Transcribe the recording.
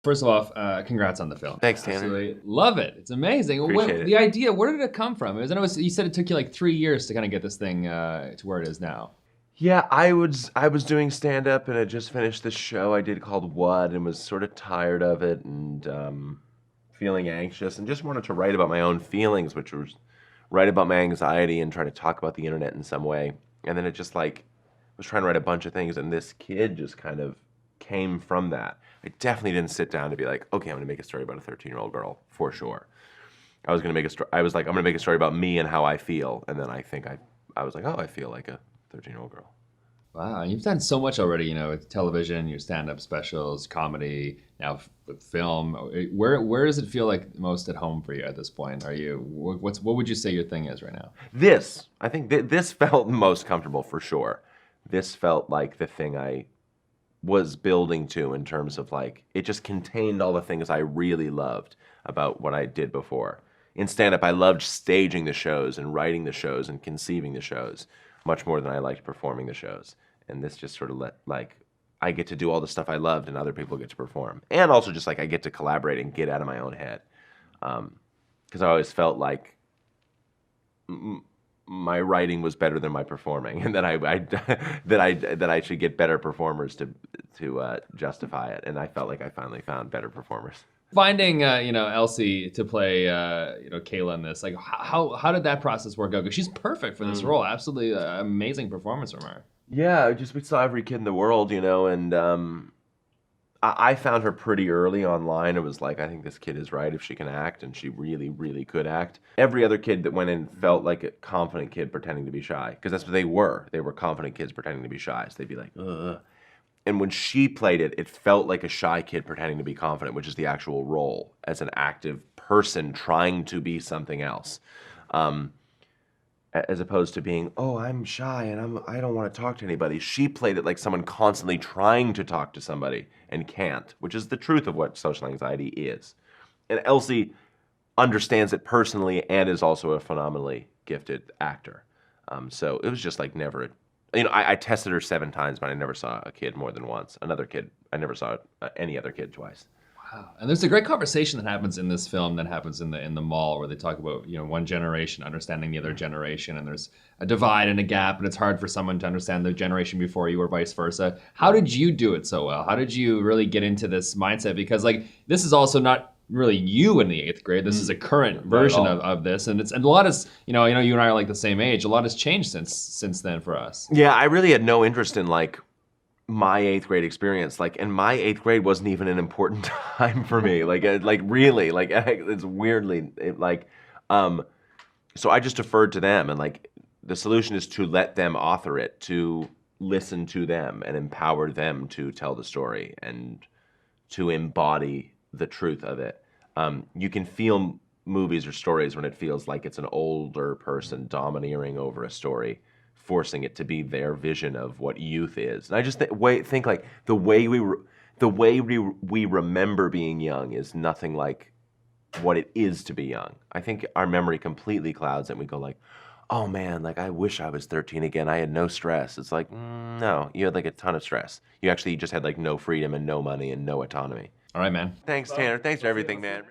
First of all, congrats on the film. Thanks, Tanner. Absolutely love it. It's amazing. Appreciate it. The idea, where did it come from? You said it took you like 3 years to kind of get this thing to where it is now. Yeah, I was doing stand-up and I just finished this show I did called What and was sort of tired of it and feeling anxious and just wanted to write about my own feelings, which was write about my anxiety and try to talk about the internet in some way. And then it just like was trying to write a bunch of things and this kid just kind of came from that. I definitely didn't sit down to be like, okay, I'm gonna make a story about a 13-year-old girl for sure. I was like, I'm gonna make a story about me and how I feel, and then I was like, oh, I feel like a 13-year-old girl. Wow, and you've done so much already, with television, your stand-up specials, comedy, now with film. Where does it feel like most at home for you at this point? What would you say your thing is right now? I think this felt most comfortable for sure. This felt like the thing I was building to in terms of like, it just contained all the things I really loved about what I did before. In stand-up, I loved staging the shows and writing the shows and conceiving the shows much more than I liked performing the shows. And this just sort of I get to do all the stuff I loved and other people get to perform. And also just like I get to collaborate and get out of my own head. Because I always felt like my writing was better than my performing, and that I should get better performers to justify it. And I felt like I finally found better performers. Finding Elsie to play Kayla in this, like how did that process work out? Because she's perfect for this role, absolutely amazing performance from her. Yeah, we saw every kid in the world, and I found her pretty early online. It was like, I think this kid is right if she can act, and she really, really could act. Every other kid that went in felt like a confident kid pretending to be shy, because that's what they were. They were confident kids pretending to be shy, so they'd be like, ugh. And when she played it, it felt like a shy kid pretending to be confident, which is the actual role as an active person trying to be something else. As opposed to being, oh, I'm shy and I don't want to talk to anybody. She played it like someone constantly trying to talk to somebody and can't, which is the truth of what social anxiety is. And Elsie understands it personally and is also a phenomenally gifted actor. So it was just like never, I tested her 7 times, but I never saw a kid more than once. Another kid, I never saw any other kid twice. Wow. And there's a great conversation that happens in this film that happens in the mall where they talk about, one generation understanding the other generation, and there's a divide and a gap, and it's hard for someone to understand the generation before you or vice versa. How did you do it so well? How did you really get into this mindset? Because this is also not really you in the 8th grade. This is a current version of this, and a lot is, you and I are like the same age. A lot has changed since then for us. Yeah, I really had no interest in my 8th grade experience, and my 8th grade wasn't even an important time for me, really, it's weirdly, so I just deferred to them, and the solution is to let them author it, to listen to them and empower them to tell the story and to embody the truth of it. You can feel movies or stories when it feels like it's an older person domineering over a story, forcing it to be their vision of what youth is. And I just think the way we remember being young is nothing like what it is to be young. I think our memory completely clouds and we go oh man, I wish I was 13 again. I had no stress. It's no, you had a ton of stress. You actually just had no freedom and no money and no autonomy. All right, man. Thanks, Tanner. Thanks for everything, man.